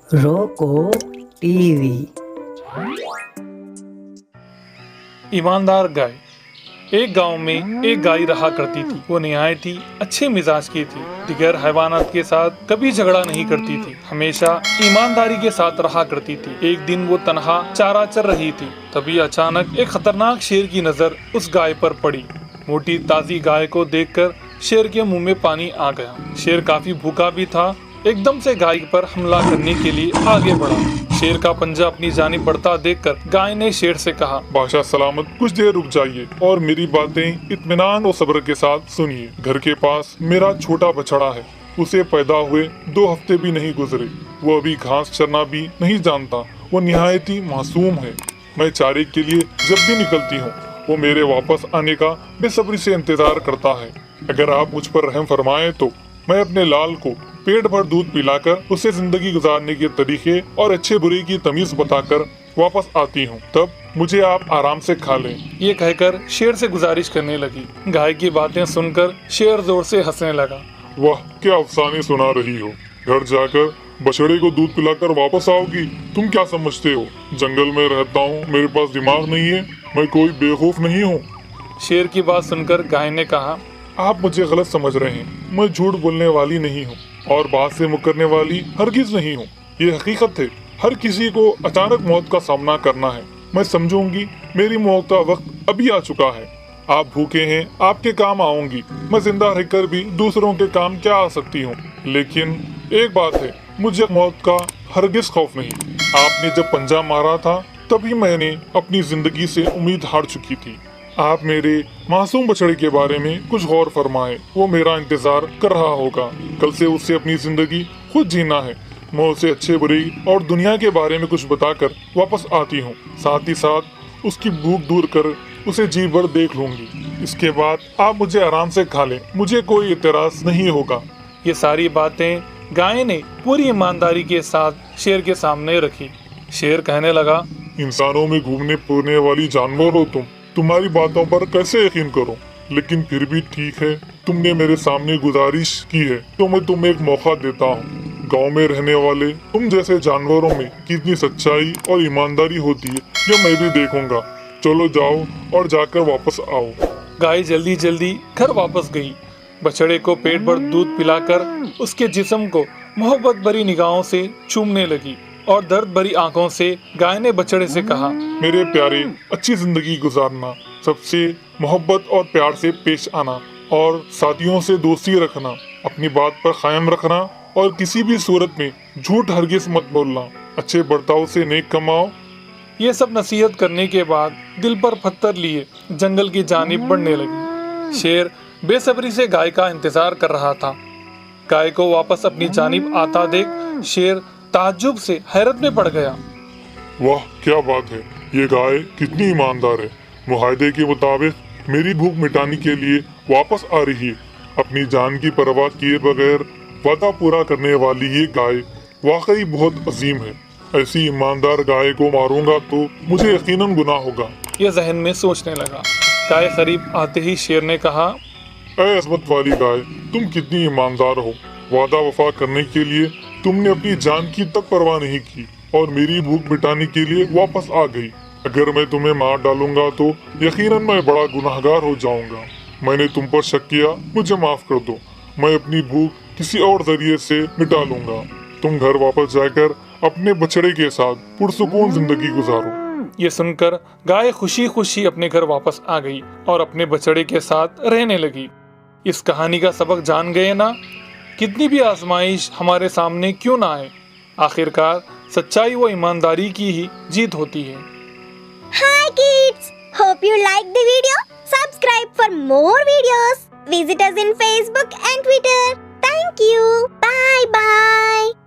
रोको टीवी। ईमानदार गाय। एक गांव में एक गाय रहा करती थी। वो निहायत ही अच्छे मिजाज की थी। दिगर हैवानात के साथ कभी झगड़ा नहीं करती थी, हमेशा ईमानदारी के साथ रहा करती थी। एक दिन वो तनहा चारा चर रही थी, तभी अचानक एक खतरनाक शेर की नजर उस गाय पर पड़ी। मोटी ताजी गाय को देखकर शेर के मुंह में पानी आ गया। शेर काफी भूखा भी था। एकदम से गाय पर हमला करने के लिए आगे बढ़ा। शेर का पंजा अपनी जानिब बढ़ता देखकर गाय ने शेर से कहा, बादशाह सलामत, कुछ देर रुक जाइए और मेरी बातें इत्मीनान और सब्र के साथ सुनिए। घर के पास मेरा छोटा बछड़ा है। उसे पैदा हुए 2 हफ्ते भी नहीं गुजरे। वो अभी घास चरना भी नहीं जानता। वो निहायत ही मासूम है। मैं चारे के लिए जब भी निकलती हूँ, वो मेरे वापस आने का बेसब्री से इंतजार करता है। अगर आप मुझ पर रहम फरमाएं तो मैं अपने लाल को पेट भर दूध पिलाकर उसे जिंदगी गुजारने के तरीके और अच्छे बुरे की तमीज बताकर वापस आती हूँ। तब मुझे आप आराम से खा लें। ये कहकर शेर से गुजारिश करने लगी। गाय की बातें सुनकर शेर जोर से हंसने लगा। वाह, क्या अफसाने सुना रही हो। घर जाकर बछड़े को दूध पिलाकर वापस आओगी? तुम क्या समझते हो, जंगल में रहता हूँ, मेरे पास दिमाग नहीं है? मैं कोई बेवकूफ नहीं हूँ। शेर की बात सुनकर गाय ने कहा, आप मुझे गलत समझ रहे हैं। मैं झूठ बोलने वाली नहीं हूँ और बात से मुकरने वाली हरगिज नहीं हूँ। ये हकीकत है। हर किसी को अचानक मौत का सामना करना है। मैं समझूंगी मेरी मौत का वक्त अभी आ चुका है। आप भूखे हैं, आपके काम आऊंगी। मैं जिंदा रहकर भी दूसरों के काम क्या आ सकती हूँ। लेकिन एक बात है, मुझे मौत का हरगिज खौफ नहीं। आपने जब पंजा मारा था तभी मैंने अपनी जिंदगी से उम्मीद हार चुकी थी। आप मेरे मासूम बछड़े के बारे में कुछ गौर फरमाएं। वो मेरा इंतजार कर रहा होगा। कल से उसे अपनी जिंदगी खुद जीना है। मैं उसे अच्छे बुरे और दुनिया के बारे में कुछ बताकर वापस आती हूँ। साथ ही साथ उसकी भूख दूर कर उसे जी भर देख लूंगी। इसके बाद आप मुझे आराम से खा लें। मुझे कोई इतराज नहीं होगा। ये सारी बातें गाय ने पूरी ईमानदारी के साथ शेर के सामने रखी। शेर कहने लगा, इंसानों में घूमने फिरने वाली जानवर हो तुम। तुम्हारी बातों पर कैसे यकीन करूं? लेकिन फिर भी ठीक है, तुमने मेरे सामने गुजारिश की है तो मैं तुम्हें एक मौका देता हूं। गांव में रहने वाले तुम जैसे जानवरों में कितनी सच्चाई और ईमानदारी होती है ये मैं भी देखूंगा। चलो जाओ और जाकर वापस आओ। गाय जल्दी जल्दी घर वापस गई। बछड़े को पेट भर दूध पिलाकर उसके जिस्म को मोहब्बत भरी निगाहों से चूमने लगी और दर्द भरी आंखों से गाय ने बछड़े से कहा, मेरे प्यारे, अच्छी जिंदगी गुजारना, सबसे मोहब्बत और प्यार से पेश आना और साथियों से दोस्ती रखना, अपनी बात पर कायम रखना और किसी भी सूरत में झूठ हरगिज मत बोलना, अच्छे बर्ताव से नेक कमाओ। ये सब नसीहत करने के बाद दिल पर पत्थर लिए जंगल की जानिब बढ़ने लगी। शेर बेसब्री से गाय का इंतजार कर रहा था। गाय को वापस अपनी जानिब आता देख शेर ताज्जुब से हैरत में पड़ गया। वाह, क्या बात है। ये गाय कितनी ईमानदार है। मुआहदे के मुताबिक मेरी भूख मिटाने के लिए वापस आ रही है। अपनी जान की परवाह किए बगैर वादा पूरा करने वाली ये गाय वाकई बहुत अजीम है। ऐसी ईमानदार गाय को मारूंगा तो मुझे यकीनन गुनाह होगा। ये जहन में सोचने लगा। गाय करीब आते ही शेर ने कहा, ऐ अज़मत वाली गाय, तुम कितनी ईमानदार हो। वादा वफा करने के लिए तुमने अपनी जान की तक परवाह नहीं की और मेरी भूख मिटाने के लिए वापस आ गई। अगर मैं तुम्हें मार डालूंगा तो यकीनन मैं बड़ा गुनाहगार हो जाऊंगा। मैंने तुम पर शक किया, मुझे माफ कर दो। मैं अपनी भूख किसी और जरिए से मिटा लूंगा। तुम घर वापस जाकर अपने बछड़े के साथ पुरसुकून जिंदगी गुजारो। ये सुनकर गाय खुशी खुशी अपने घर वापस आ गई और अपने बछड़े के साथ रहने लगी। इस कहानी का सबक जान गए ना? कितनी भी आजमाइश हमारे सामने क्यों ना आए, आखिरकार सच्चाई व ईमानदारी की ही जीत होती है। Hi kids! Hope you like the video. Subscribe for more videos. Visit us in Facebook and Twitter. Thank you. Bye bye.